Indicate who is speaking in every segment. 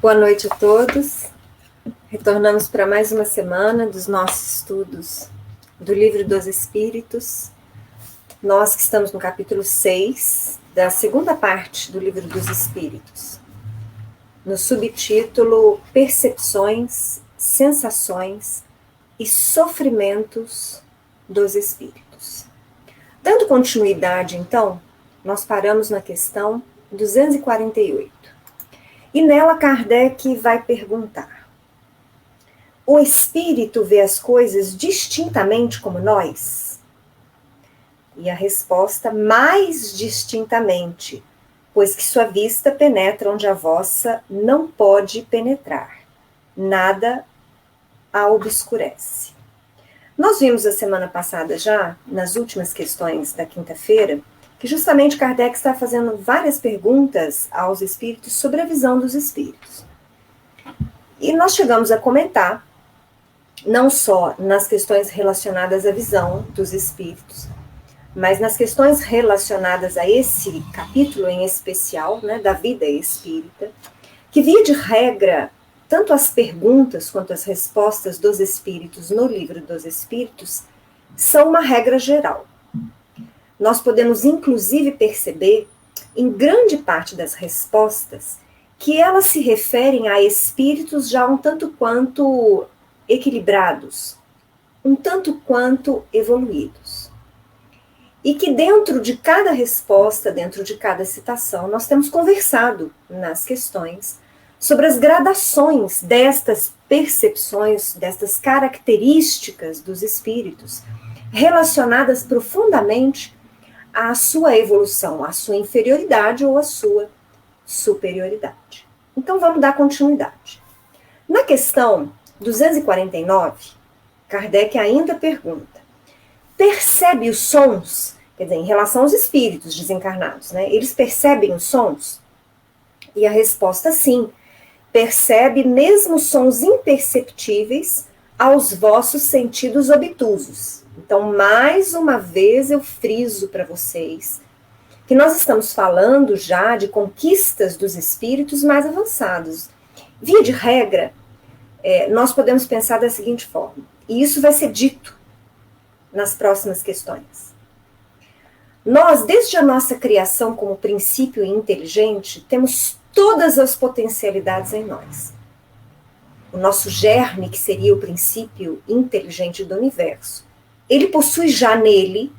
Speaker 1: Boa noite a todos. Retornamos para mais uma semana dos nossos estudos do Livro dos Espíritos. Nós que estamos no capítulo 6 da segunda parte do Livro dos Espíritos, no subtítulo Percepções, Sensações e Sofrimentos dos Espíritos. Dando continuidade, então, nós paramos na questão 248. E nela Kardec vai perguntar: o espírito vê as coisas distintamente como nós? E a resposta: mais distintamente, pois que sua vista penetra onde a vossa não pode penetrar. Nada a obscurece. Nós vimos a semana passada já, nas últimas questões da quinta-feira, que justamente Kardec está fazendo várias perguntas aos espíritos sobre a visão dos espíritos. E nós chegamos a comentar, não só nas questões relacionadas à visão dos espíritos, mas nas questões relacionadas a esse capítulo em especial, né, da vida espírita, que via de regra, tanto as perguntas quanto as respostas dos espíritos no Livro dos Espíritos são uma regra geral. Nós podemos, inclusive, perceber, em grande parte das respostas, que elas se referem a espíritos já um tanto quanto equilibrados, um tanto quanto evoluídos. E que dentro de cada resposta, dentro de cada citação, nós temos conversado nas questões sobre as gradações destas percepções, destas características dos espíritos, relacionadas profundamente à sua evolução, à sua inferioridade ou à sua superioridade. Então vamos dar continuidade. Na questão 249, Kardec ainda pergunta: percebe os sons? Quer dizer, em relação aos espíritos desencarnados, né? Eles percebem os sons? E a resposta: sim, percebe mesmo sons imperceptíveis aos vossos sentidos obtusos. Então, mais uma vez eu friso para vocês que nós estamos falando já de conquistas dos espíritos mais avançados. Via de regra, nós podemos pensar da seguinte forma, e isso vai ser dito nas próximas questões. Nós, desde a nossa criação como princípio inteligente, temos todas as potencialidades em nós. O nosso germe, que seria o princípio inteligente do universo, ele possui já nele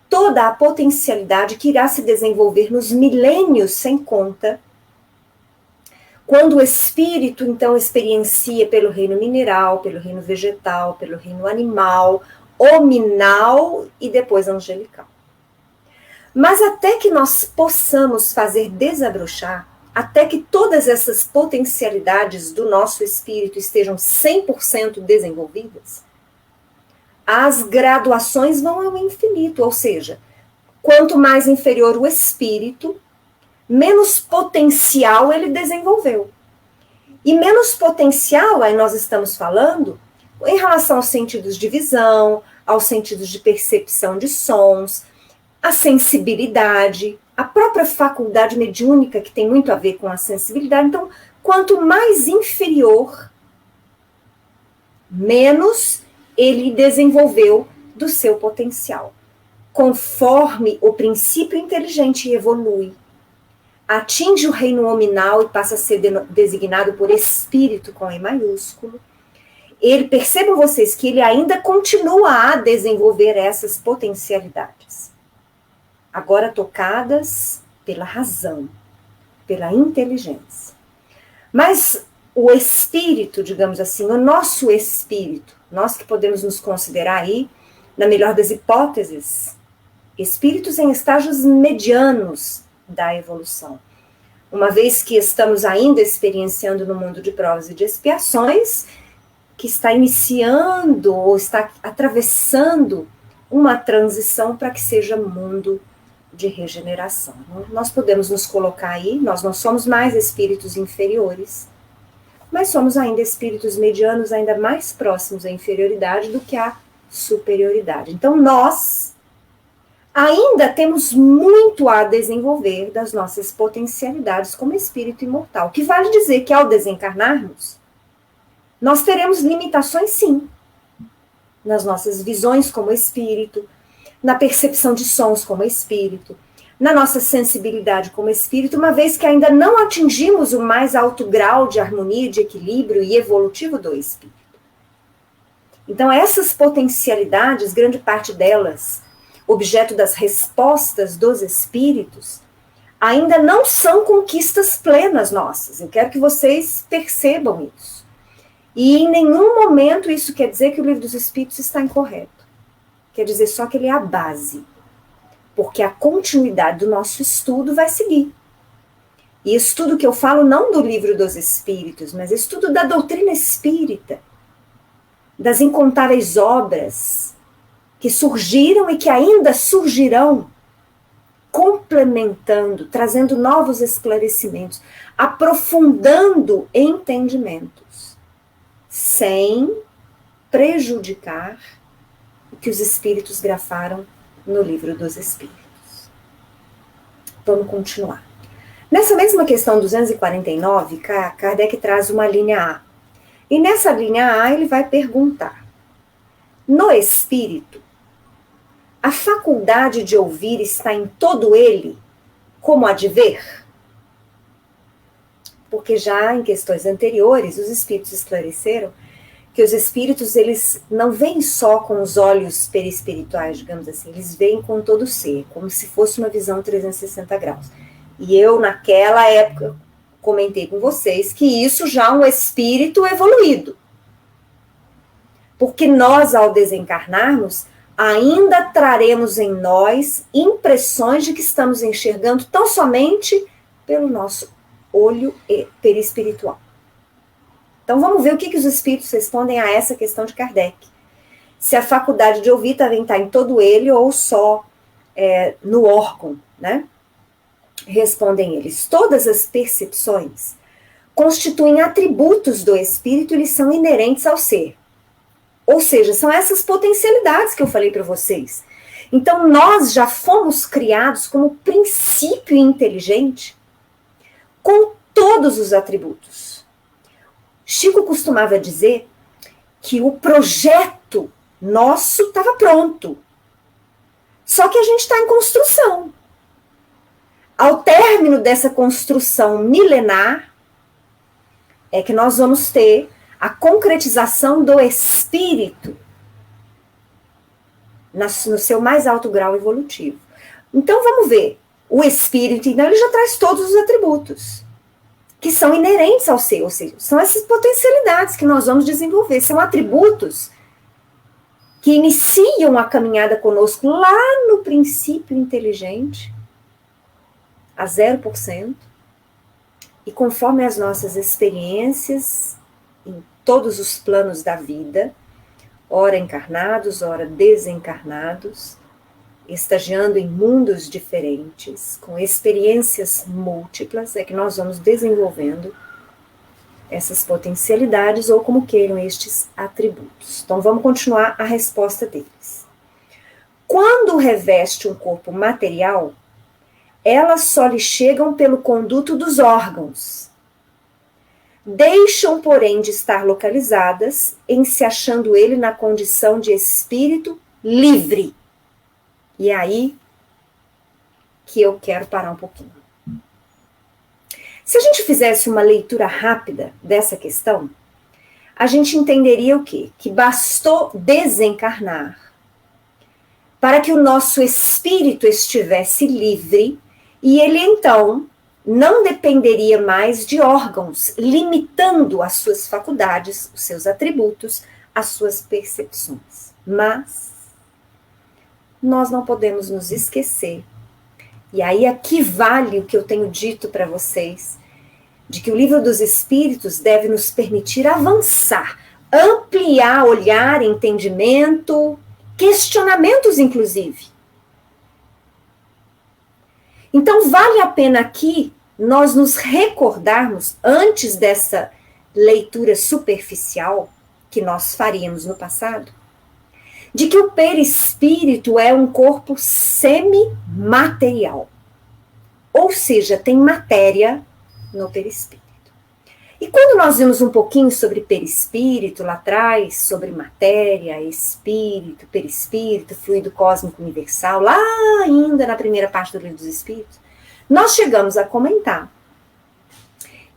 Speaker 1: toda a potencialidade que irá se desenvolver nos milênios sem conta, quando o espírito, então, experiencia pelo reino mineral, pelo reino vegetal, pelo reino animal, hominal e depois angelical. Mas até que nós possamos fazer desabrochar, até que todas essas potencialidades do nosso espírito estejam 100% desenvolvidas, as graduações vão ao infinito, ou seja, quanto mais inferior o espírito, menos potencial ele desenvolveu. E menos potencial, aí nós estamos falando, em relação aos sentidos de visão, aos sentidos de percepção de sons, a sensibilidade, a própria faculdade mediúnica, que tem muito a ver com a sensibilidade. Então, quanto mais inferior, menos ele desenvolveu do seu potencial. Conforme o princípio inteligente evolui, atinge o reino hominal e passa a ser designado por espírito com E maiúsculo, percebam vocês que ele ainda continua a desenvolver essas potencialidades, agora tocadas pela razão, pela inteligência. Mas o espírito, digamos assim, o nosso espírito, nós que podemos nos considerar aí, na melhor das hipóteses, espíritos em estágios medianos da evolução. Uma vez que estamos ainda experienciando no mundo de provas e de expiações, que está iniciando ou está atravessando uma transição para que seja mundo de regeneração. Nós podemos nos colocar aí, nós não somos mais espíritos inferiores, mas somos ainda espíritos medianos, ainda mais próximos à inferioridade do que à superioridade. Então nós, ainda temos muito a desenvolver das nossas potencialidades como espírito imortal. Que vale dizer que ao desencarnarmos, nós teremos limitações, sim, nas nossas visões como espírito, na percepção de sons como espírito, na nossa sensibilidade como espírito, uma vez que ainda não atingimos o mais alto grau de harmonia, de equilíbrio e evolutivo do espírito. Então, essas potencialidades, grande parte delas, objeto das respostas dos espíritos, ainda não são conquistas plenas nossas. Eu quero que vocês percebam isso. E em nenhum momento isso quer dizer que o Livro dos Espíritos está incorreto. Quer dizer só que ele é a base. Porque a continuidade do nosso estudo vai seguir. E estudo que eu falo não do Livro dos Espíritos, mas estudo da doutrina espírita, das incontáveis obras que surgiram e que ainda surgirão, complementando, trazendo novos esclarecimentos, aprofundando entendimentos, sem prejudicar o que os espíritos grafaram no Livro dos Espíritos. Vamos continuar. Nessa mesma questão 249, Kardec traz uma linha A. E nessa linha A ele vai perguntar: no espírito, a faculdade de ouvir está em todo ele, como a de ver? Porque já em questões anteriores, os espíritos esclareceram que os espíritos, eles não veem só com os olhos perispirituais, digamos assim, eles veem com todo o ser, como se fosse uma visão 360 graus. E eu, naquela época, comentei com vocês que isso já é um espírito evoluído. Porque nós, ao desencarnarmos, ainda traremos em nós impressões de que estamos enxergando tão somente pelo nosso olho perispiritual. Então vamos ver o que os espíritos respondem a essa questão de Kardec. Se a faculdade de ouvir também está em todo ele ou só no órgão, né? Respondem eles: todas as percepções constituem atributos do espírito e eles são inerentes ao ser. Ou seja, são essas potencialidades que eu falei para vocês. Então nós já fomos criados como princípio inteligente com todos os atributos. Chico costumava dizer que o projeto nosso estava pronto. Só que a gente está em construção. Ao término dessa construção milenar, é que nós vamos ter a concretização do espírito no seu mais alto grau evolutivo. Então vamos ver. O espírito, então, ele já traz todos os atributos que são inerentes ao ser, ou seja, são essas potencialidades que nós vamos desenvolver, são atributos que iniciam a caminhada conosco lá no princípio inteligente, a 0%, e conforme as nossas experiências em todos os planos da vida, ora encarnados, ora desencarnados, estagiando em mundos diferentes, com experiências múltiplas, é que nós vamos desenvolvendo essas potencialidades, ou como queiram, estes atributos. Então, vamos continuar a resposta deles. Quando reveste um corpo material, elas só lhe chegam pelo conduto dos órgãos. Deixam, porém, de estar localizadas em se achando ele na condição de espírito livre. E é aí que eu quero parar um pouquinho. Se a gente fizesse uma leitura rápida dessa questão, a gente entenderia o quê? Que bastou desencarnar para que o nosso espírito estivesse livre e ele, então, não dependeria mais de órgãos, limitando as suas faculdades, os seus atributos, as suas percepções. Mas nós não podemos nos esquecer, e aí aqui vale o que eu tenho dito para vocês, de que o Livro dos Espíritos deve nos permitir avançar, ampliar olhar, entendimento, questionamentos inclusive. Então vale a pena aqui nós nos recordarmos, antes dessa leitura superficial que nós faríamos no passado, de que o perispírito é um corpo semimaterial. Ou seja, tem matéria no perispírito. E quando nós vimos um pouquinho sobre perispírito lá atrás, sobre matéria, espírito, perispírito, fluido cósmico universal, lá ainda na primeira parte do Livro dos Espíritos, nós chegamos a comentar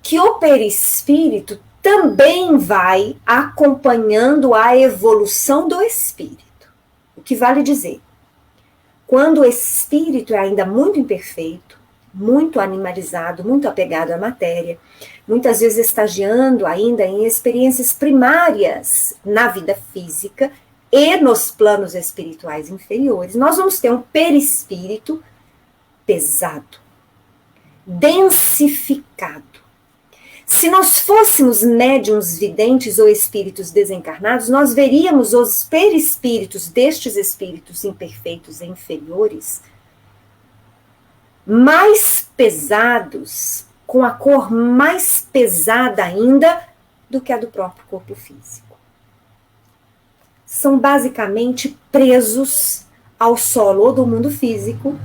Speaker 1: que o perispírito também vai acompanhando a evolução do espírito. O que vale dizer, quando o espírito é ainda muito imperfeito, muito animalizado, muito apegado à matéria, muitas vezes estagiando ainda em experiências primárias na vida física e nos planos espirituais inferiores, nós vamos ter um perispírito pesado, densificado. Se nós fôssemos médiuns videntes ou espíritos desencarnados, nós veríamos os perispíritos destes espíritos imperfeitos e inferiores mais pesados, com a cor mais pesada ainda do que a do próprio corpo físico. São basicamente presos ao solo ou do mundo físico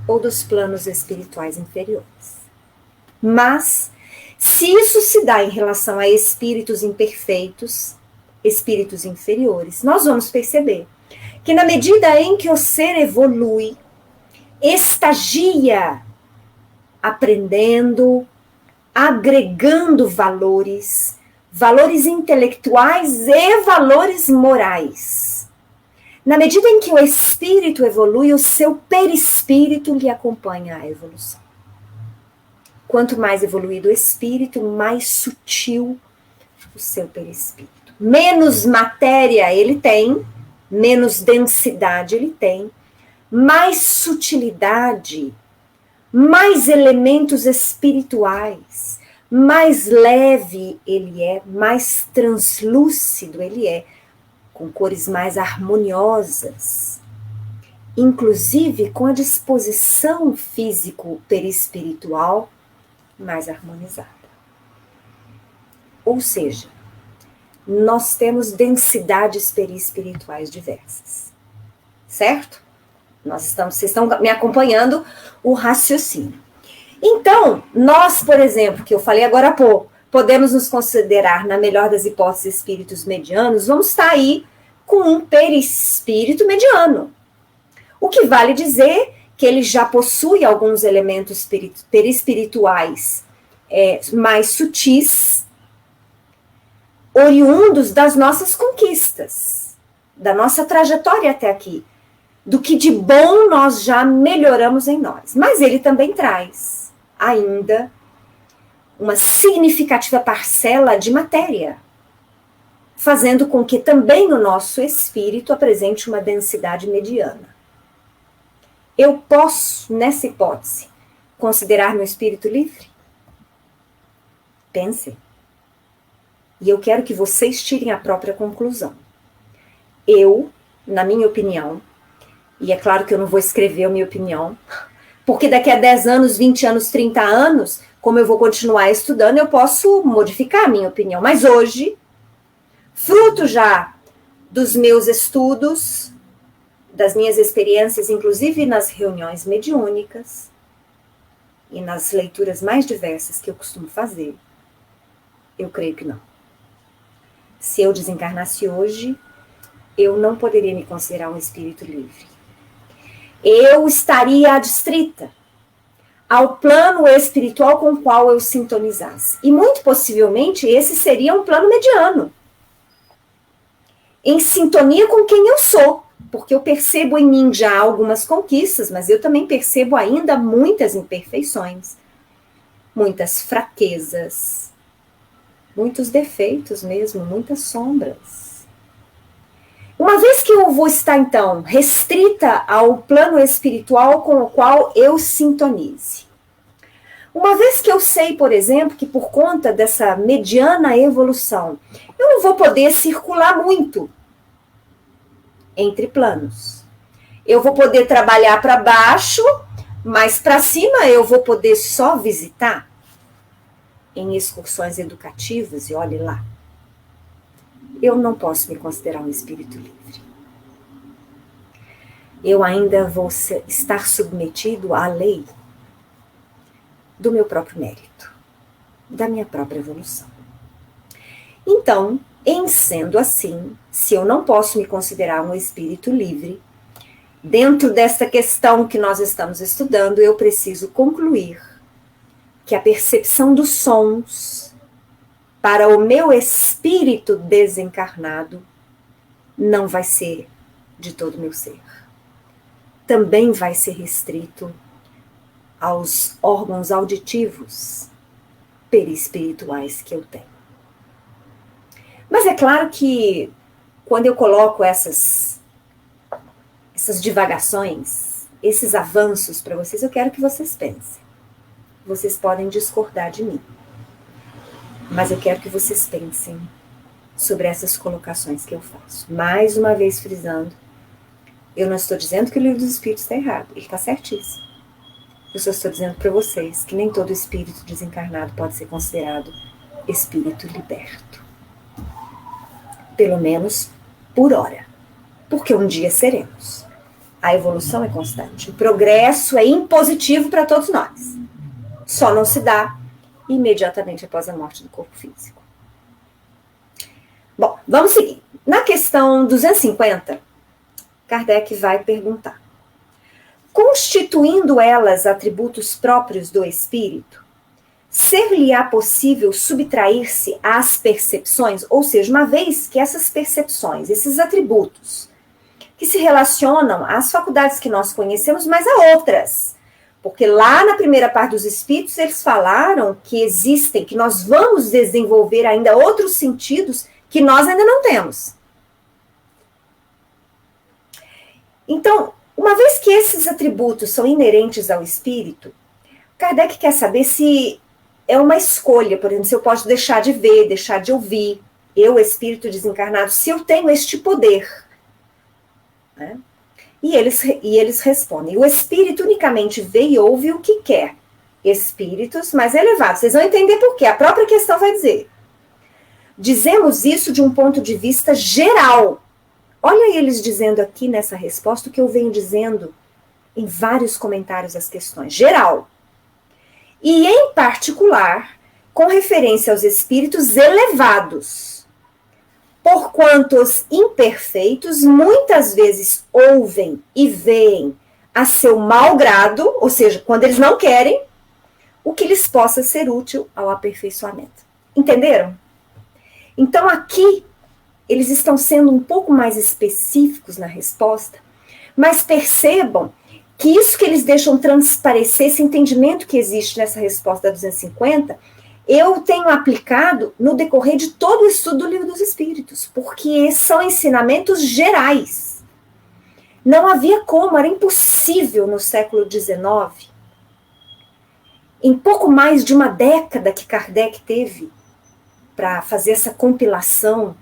Speaker 1: ou dos planos espirituais inferiores. Mas, se isso se dá em relação a espíritos imperfeitos, espíritos inferiores, nós vamos perceber que na medida em que o ser evolui, estagia aprendendo, agregando valores intelectuais e valores morais. Na medida em que o espírito evolui, o seu perispírito lhe acompanha a evolução. Quanto mais evoluído o espírito, mais sutil o seu perispírito. Menos matéria ele tem, menos densidade ele tem, mais sutilidade, mais elementos espirituais, mais leve ele é, mais translúcido ele é, com cores mais harmoniosas, inclusive com a disposição físico-perispiritual mais harmonizada. Ou seja, nós temos densidades perispirituais diversas, certo? Vocês estão me acompanhando o raciocínio. Então, nós, por exemplo, que eu falei agora há pouco, podemos nos considerar, na melhor das hipóteses, espíritos medianos, vamos estar aí com um perispírito mediano. O que vale dizer que ele já possui alguns elementos perispirituais mais sutis, oriundos das nossas conquistas, da nossa trajetória até aqui, do que de bom nós já melhoramos em nós. Mas ele também traz ainda uma significativa parcela de matéria, fazendo com que também o nosso espírito apresente uma densidade mediana. Eu posso, nessa hipótese, considerar meu espírito livre? Pense. E eu quero que vocês tirem a própria conclusão. Eu, na minha opinião, e é claro que eu não vou escrever a minha opinião, porque daqui a 10 anos, 20 anos, 30 anos, como eu vou continuar estudando, eu posso modificar a minha opinião. Mas hoje, fruto já dos meus estudos, das minhas experiências, inclusive nas reuniões mediúnicas e nas leituras mais diversas que eu costumo fazer, eu creio que não. Se eu desencarnasse hoje, eu não poderia me considerar um espírito livre. Eu estaria adstrita ao plano espiritual com o qual eu sintonizasse. E muito possivelmente esse seria um plano mediano, em sintonia com quem eu sou, porque eu percebo em mim já algumas conquistas, mas eu também percebo ainda muitas imperfeições, muitas fraquezas, muitos defeitos mesmo, muitas sombras. Uma vez que eu vou estar, então, restrita ao plano espiritual com o qual eu sintonize. Uma vez que eu sei, por exemplo, que por conta dessa mediana evolução, eu não vou poder circular muito entre planos. Eu vou poder trabalhar para baixo, mas para cima eu vou poder só visitar em excursões educativas, e olhe lá. Eu não posso me considerar um espírito livre. eu ainda vou estar submetido à lei do meu próprio mérito, da minha própria evolução. Então, em sendo assim, se eu não posso me considerar um espírito livre, dentro dessa questão que nós estamos estudando, eu preciso concluir que a percepção dos sons para o meu espírito desencarnado não vai ser de todo o meu ser. Também vai ser restrito aos órgãos auditivos perispirituais que eu tenho. Mas é claro que quando eu coloco essas divagações, esses avanços para vocês, eu quero que vocês pensem. Vocês podem discordar de mim, mas eu quero que vocês pensem sobre essas colocações que eu faço. Mais uma vez frisando, eu não estou dizendo que o Livro dos Espíritos está errado, ele está certíssimo. Eu só estou dizendo para vocês que nem todo espírito desencarnado pode ser considerado espírito liberto. Pelo menos por hora. Porque um dia seremos. A evolução é constante. O progresso é impositivo para todos nós. Só não se dá imediatamente após a morte do corpo físico. Bom, vamos seguir. Na questão 250, Kardec vai perguntar: constituindo elas atributos próprios do espírito, ser-lhe-á possível subtrair-se às percepções? Ou seja, uma vez que essas percepções, esses atributos, que se relacionam às faculdades que nós conhecemos, mas a outras. Porque lá na primeira parte dos espíritos, eles falaram que existem, que nós vamos desenvolver ainda outros sentidos que nós ainda não temos. Então, uma vez que esses atributos são inerentes ao espírito, Kardec quer saber se é uma escolha, por exemplo, se eu posso deixar de ver, deixar de ouvir, eu, espírito desencarnado, se eu tenho este poder. Né? E eles respondem: o espírito unicamente vê e ouve o que quer. Espíritos mais elevados. Vocês vão entender por quê. A própria questão vai dizer. Dizemos isso de um ponto de vista geral. Olha eles dizendo aqui nessa resposta o que eu venho dizendo em vários comentários às questões. Geral. E, em particular, com referência aos espíritos elevados. Porquanto os imperfeitos muitas vezes ouvem e veem a seu mau grado, ou seja, quando eles não querem, o que lhes possa ser útil ao aperfeiçoamento. Entenderam? Então, aqui, eles estão sendo um pouco mais específicos na resposta, mas percebam que isso que eles deixam transparecer, esse entendimento que existe nessa resposta da 250, eu tenho aplicado no decorrer de todo o estudo do Livro dos Espíritos, porque são ensinamentos gerais. Não havia como, era impossível no século XIX, em pouco mais de uma década que Kardec teve para fazer essa compilação,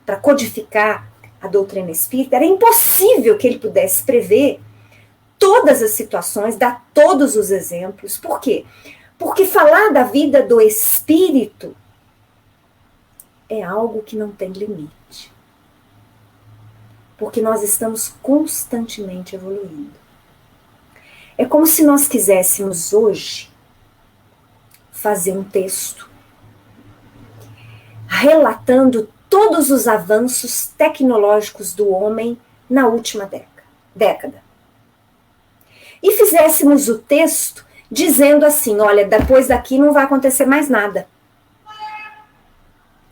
Speaker 1: para codificar a doutrina espírita, era impossível que ele pudesse prever todas as situações, dar todos os exemplos. Por quê? Porque falar da vida do espírito é algo que não tem limite. Porque nós estamos constantemente evoluindo. É como se nós quiséssemos hoje fazer um texto relatando todos os avanços tecnológicos do homem na última década. E fizéssemos o texto dizendo assim: olha, depois daqui não vai acontecer mais nada.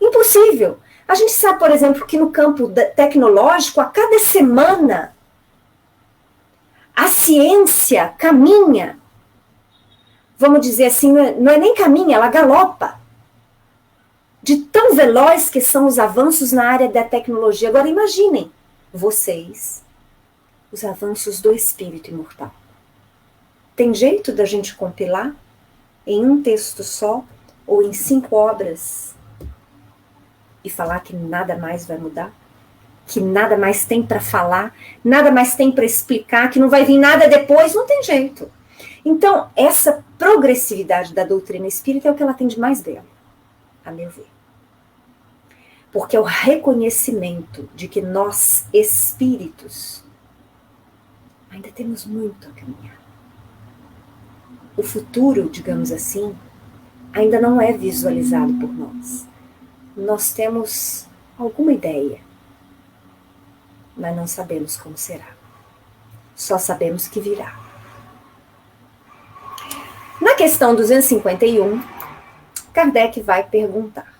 Speaker 1: Impossível. A gente sabe, por exemplo, que no campo tecnológico, a cada semana, a ciência caminha, vamos dizer assim, não é nem caminha, ela galopa. De tão veloz que são os avanços na área da tecnologia. Agora imaginem, vocês, os avanços do espírito imortal. Tem jeito da gente compilar em um texto só ou em 5 obras e falar que nada mais vai mudar? Que nada mais tem para falar, nada mais tem para explicar, que não vai vir nada depois? Não tem jeito. Então, essa progressividade da doutrina espírita é o que ela tem de mais belo, a meu ver. Porque é o reconhecimento de que nós, espíritos, Ainda temos muito a caminhar. O futuro, digamos assim, ainda não é visualizado por nós. Nós temos alguma ideia, mas não sabemos como será. Só sabemos que virá. Na questão 251, Kardec vai perguntar: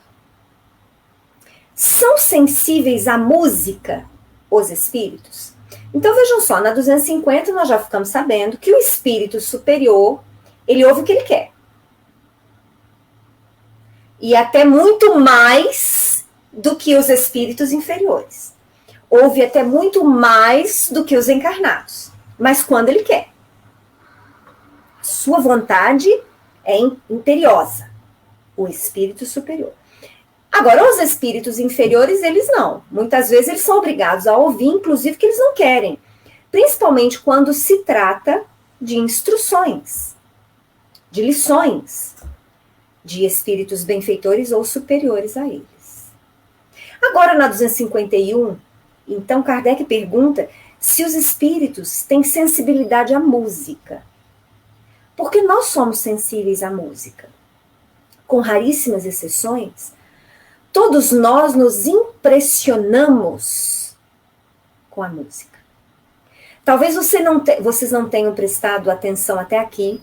Speaker 1: são sensíveis à música os espíritos? Então vejam só, na 250 nós já ficamos sabendo que o espírito superior, ele ouve o que ele quer. E até muito mais do que os espíritos inferiores. Ouve até muito mais do que os encarnados. Mas quando ele quer. Sua vontade é imperiosa. O espírito superior. Agora, os espíritos inferiores, eles não. Muitas vezes eles são obrigados a ouvir, inclusive, que eles não querem. Principalmente quando se trata de instruções, de lições, de espíritos benfeitores ou superiores a eles. Agora, na 251, então, Kardec pergunta se os espíritos têm sensibilidade à música. Porque nós somos sensíveis à música. Com raríssimas exceções, todos nós nos impressionamos com a música. Talvez vocês não tenham prestado atenção até aqui,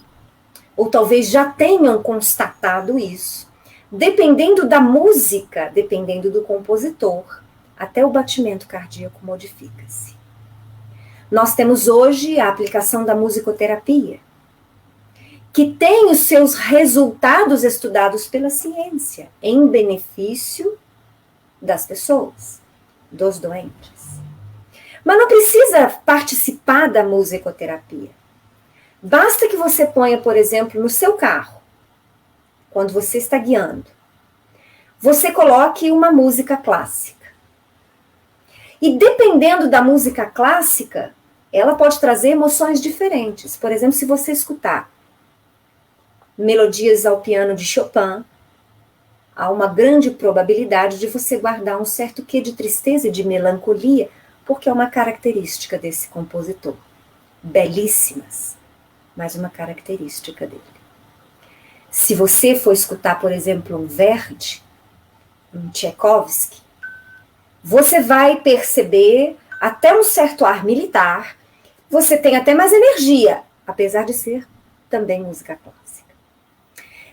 Speaker 1: ou talvez já tenham constatado isso. Dependendo da música, dependendo do compositor, até o batimento cardíaco modifica-se. Nós temos hoje a aplicação da musicoterapia, que tem os seus resultados estudados pela ciência, em benefício das pessoas, dos doentes. Mas não precisa participar da musicoterapia. Basta que você ponha, por exemplo, no seu carro, quando você está guiando, você coloque uma música clássica. E dependendo da música clássica, ela pode trazer emoções diferentes. Por exemplo, se você escutar melodias ao piano de Chopin, há uma grande probabilidade de você guardar um certo quê de tristeza e de melancolia, porque é uma característica desse compositor. Belíssimas, mas uma característica dele. Se você for escutar, por exemplo, um Verdi, um Tchaikovsky, você vai perceber até um certo ar militar, você tem até mais energia, apesar de ser também música clássica.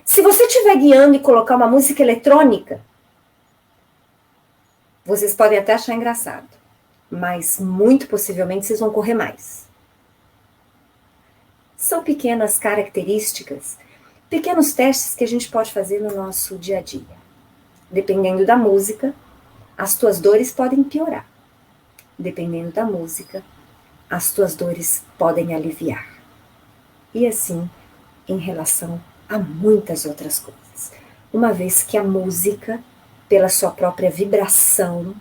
Speaker 1: Se você estiver guiando e colocar uma música eletrônica, vocês podem até achar engraçado, mas muito possivelmente vocês vão correr mais. São pequenas características, pequenos testes que a gente pode fazer no nosso dia a dia. Dependendo da música, as tuas dores podem piorar. Dependendo da música, as tuas dores podem aliviar. E assim, em relação a muitas outras coisas. Uma vez que a música, pela sua própria vibração,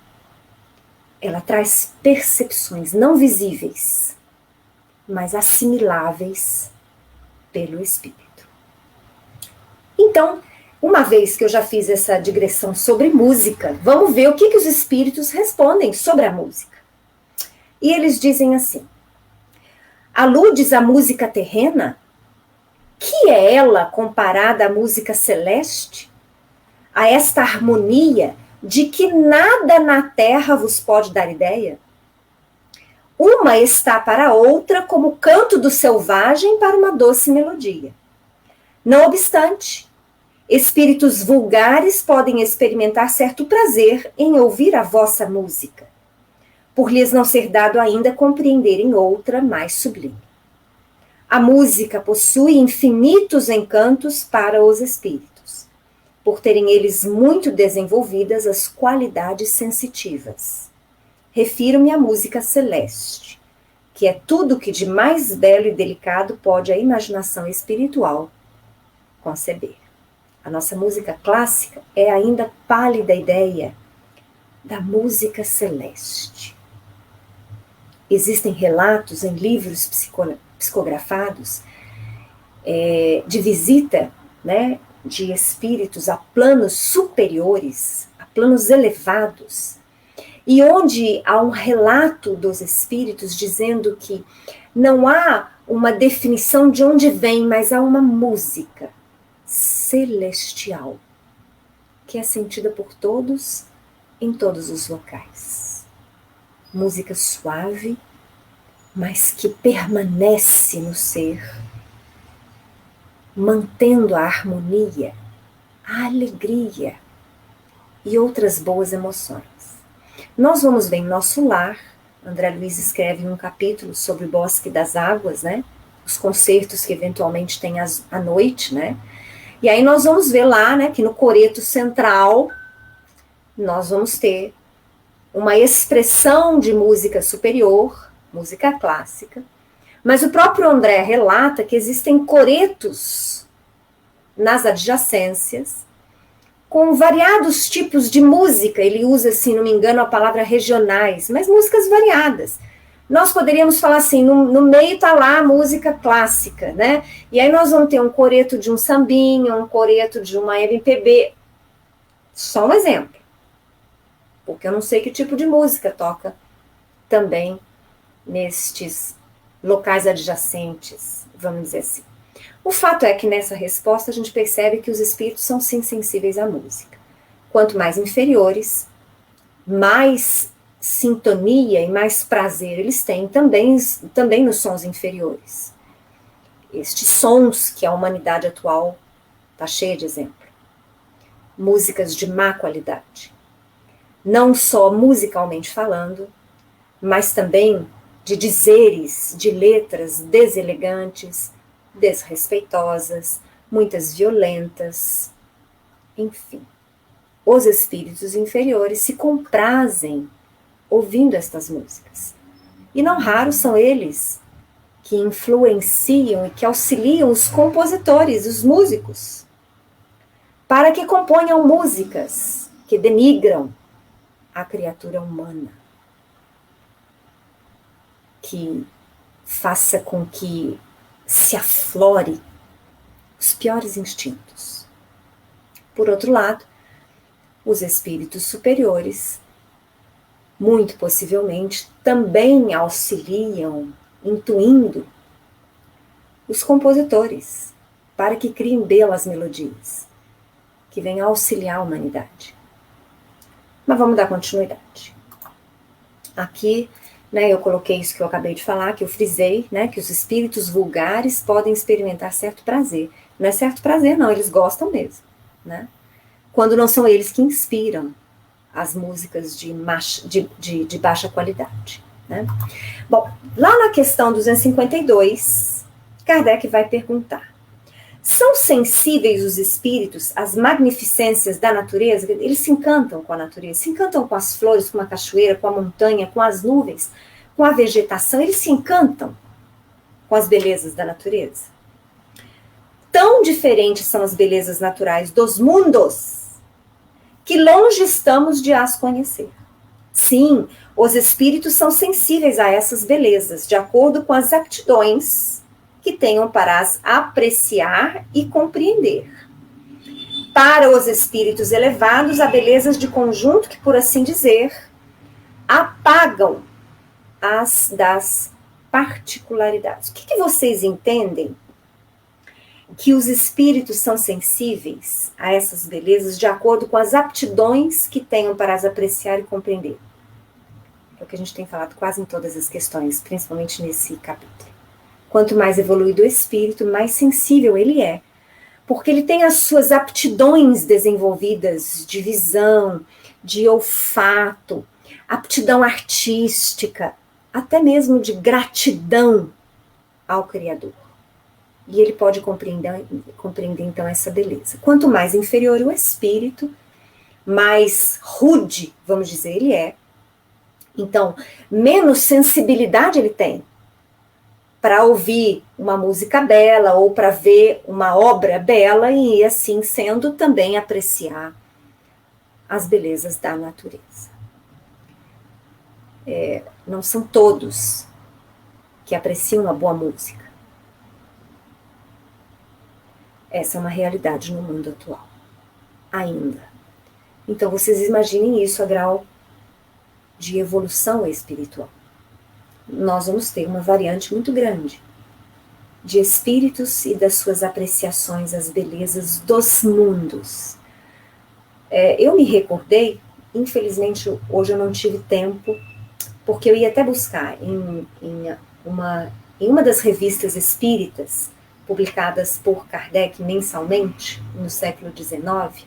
Speaker 1: ela traz percepções não visíveis, mas assimiláveis pelo espírito. Então, uma vez que eu já fiz essa digressão sobre música, vamos ver o que os espíritos respondem sobre a música. E eles dizem assim: aludes à música terrena? Que é ela comparada à música celeste? A esta harmonia de que nada na terra vos pode dar ideia? Uma está para a outra como o canto do selvagem para uma doce melodia. Não obstante, espíritos vulgares podem experimentar certo prazer em ouvir a vossa música, por lhes não ser dado ainda compreenderem outra mais sublime. A música possui infinitos encantos para os espíritos, por terem eles muito desenvolvidas as qualidades sensitivas. Refiro-me à música celeste, que é tudo que de mais belo e delicado pode a imaginação espiritual conceber. A nossa música clássica é ainda pálida ideia da música celeste. Existem relatos em livros psicografados de visita, né, de espíritos a planos superiores, a planos elevados, e onde há um relato dos espíritos dizendo que não há uma definição de onde vem, mas há uma música celestial que é sentida por todos em todos os locais. Música suave, mas que permanece no ser, mantendo a harmonia, a alegria e outras boas emoções. Nós vamos ver em nosso lar, André Luiz escreve um capítulo sobre o Bosque das Águas, né? Os concertos que eventualmente tem à noite, né? E aí nós vamos ver lá, né, que no coreto central nós vamos ter uma expressão de música superior, música clássica, mas o próprio André relata que existem coretos nas adjacências, com variados tipos de música. Ele usa, se não me engano, a palavra regionais, mas músicas variadas. Nós poderíamos falar assim, no meio está lá a música clássica, né? E aí nós vamos ter um coreto de um sambinha, um coreto de uma MPB. Só um exemplo. Porque eu não sei que tipo de música toca também nestes locais adjacentes, vamos dizer assim. O fato é que nessa resposta a gente percebe que os espíritos são sim sensíveis à música. Quanto mais inferiores, mais sintonia e mais prazer eles têm também nos sons inferiores. Estes sons que a humanidade atual está cheia de exemplo. Músicas de má qualidade. Não só musicalmente falando, mas também de dizeres, de letras deselegantes, desrespeitosas, muitas violentas, enfim. Os espíritos inferiores se comprazem ouvindo estas músicas. E não raros são eles que influenciam e que auxiliam os compositores, os músicos, para que componham músicas que denigram a criatura humana, que faça com que se aflore os piores instintos. Por outro lado, os espíritos superiores, muito possivelmente, também auxiliam, intuindo os compositores, para que criem belas melodias, que venham auxiliar a humanidade. Mas vamos dar continuidade. Aqui, né, eu coloquei isso que eu acabei de falar, que eu frisei, né, que os espíritos vulgares podem experimentar certo prazer. Não é certo prazer, não, eles gostam mesmo, né? Quando não são eles que inspiram as músicas de baixa qualidade, né? Bom, lá na questão 252, Kardec vai perguntar: são sensíveis os espíritos às magnificências da natureza? Eles se encantam com a natureza, se encantam com as flores, com a cachoeira, com a montanha, com as nuvens, com a vegetação, eles se encantam com as belezas da natureza. Tão diferentes são as belezas naturais dos mundos, que longe estamos de as conhecer. Sim, os espíritos são sensíveis a essas belezas, de acordo com as aptidões que tenham para as apreciar e compreender. Para os espíritos elevados, há belezas de conjunto que, por assim dizer, apagam as das particularidades. O que vocês entendem? Que os espíritos são sensíveis a essas belezas de acordo com as aptidões que tenham para as apreciar e compreender. É o que a gente tem falado quase em todas as questões, principalmente nesse capítulo. Quanto mais evoluído o espírito, mais sensível ele é, porque ele tem as suas aptidões desenvolvidas de visão, de olfato, aptidão artística, até mesmo de gratidão ao Criador. E ele pode compreender então essa beleza. Quanto mais inferior o espírito, mais rude, vamos dizer, ele é. Então, menos sensibilidade ele tem para ouvir uma música bela ou para ver uma obra bela e, assim sendo, também apreciar as belezas da natureza. Não são todos que apreciam uma boa música. Essa é uma realidade no mundo atual, ainda. Então, vocês imaginem isso a grau de evolução espiritual. Nós vamos ter uma variante muito grande de espíritos e das suas apreciações às belezas dos mundos. Eu me recordei, infelizmente hoje eu não tive tempo, porque eu ia até buscar em uma das revistas espíritas, publicadas por Kardec mensalmente, no século XIX,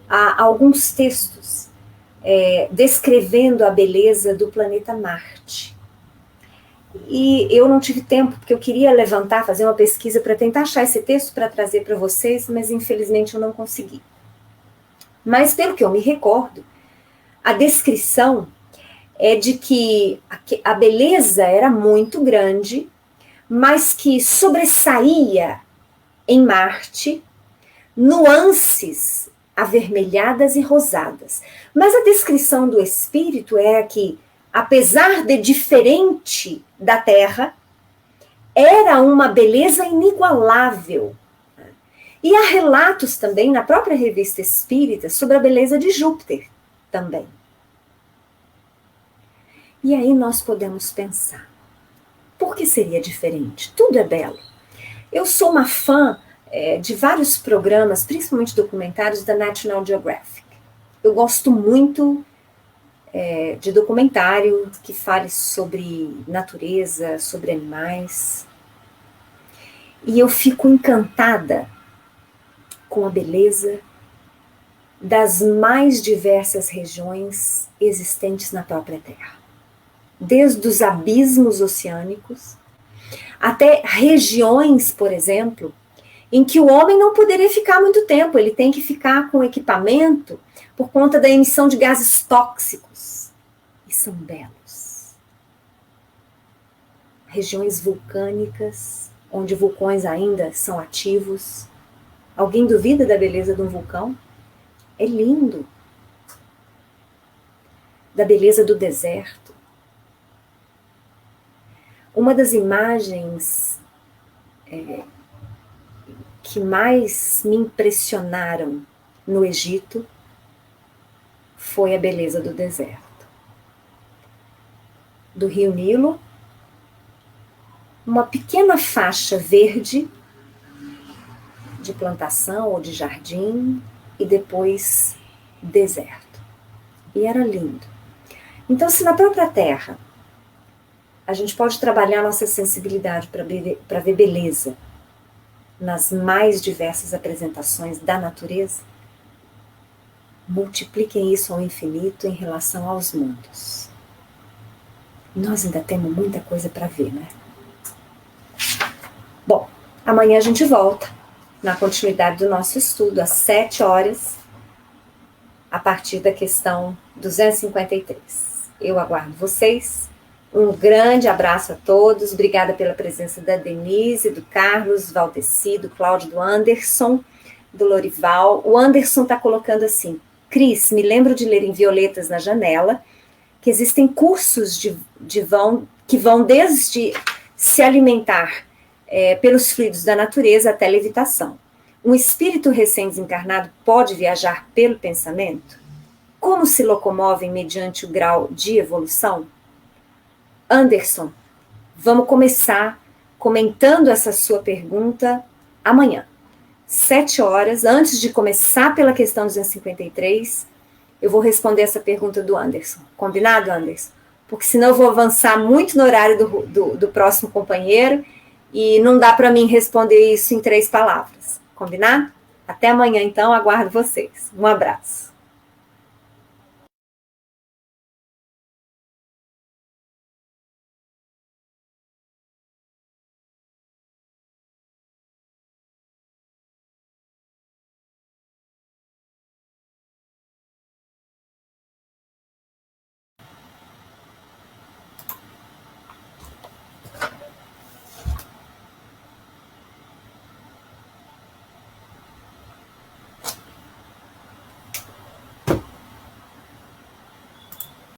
Speaker 1: há alguns textos descrevendo a beleza do planeta Marte. E eu não tive tempo, porque eu queria levantar, fazer uma pesquisa para tentar achar esse texto para trazer para vocês, mas infelizmente eu não consegui. Mas pelo que eu me recordo, a descrição é de que a beleza era muito grande, mas que sobressaía em Marte nuances avermelhadas e rosadas. Mas a descrição do espírito era que, apesar de diferente da Terra, era uma beleza inigualável. E há relatos também na própria revista espírita sobre a beleza de Júpiter também. E aí nós podemos pensar, por que seria diferente? Tudo é belo. Eu sou uma fã de vários programas, principalmente documentários da National Geographic. Eu gosto muito de documentário que fale sobre natureza, sobre animais. E eu fico encantada com a beleza das mais diversas regiões existentes na própria Terra. Desde os abismos oceânicos, até regiões, por exemplo, em que o homem não poderia ficar muito tempo, ele tem que ficar com equipamento por conta da emissão de gases tóxicos. E são belos. Regiões vulcânicas, onde vulcões ainda são ativos. Alguém duvida da beleza de um vulcão? É lindo. Da beleza do deserto. Uma das imagens que mais me impressionaram no Egito foi a beleza do deserto. Do Rio Nilo, uma pequena faixa verde de plantação ou de jardim e depois deserto. E era lindo. Então, se na própria Terra a gente pode trabalhar nossa sensibilidade para ver beleza nas mais diversas apresentações da natureza, multipliquem isso ao infinito em relação aos mundos. Nós ainda temos muita coisa para ver, né? Bom, amanhã a gente volta na continuidade do nosso estudo, às 7 horas, a partir da questão 253. Eu aguardo vocês. Um grande abraço a todos, obrigada pela presença da Denise, do Carlos, Valdeci, do Cláudio, do Anderson, do Lorival. O Anderson está colocando assim: Cris, me lembro de ler em Violetas na Janela, que existem cursos que vão desde se alimentar pelos fluidos da natureza até levitação. Um espírito recém-desencarnado pode viajar pelo pensamento? Como se locomovem mediante o grau de evolução? Anderson, vamos começar comentando essa sua pergunta amanhã. 7 horas, antes de começar pela questão 253, eu vou responder essa pergunta do Anderson. Combinado, Anderson? Porque senão eu vou avançar muito no horário do próximo companheiro e não dá para mim responder isso em 3 palavras. Combinado? Até amanhã, então, aguardo vocês. Um abraço.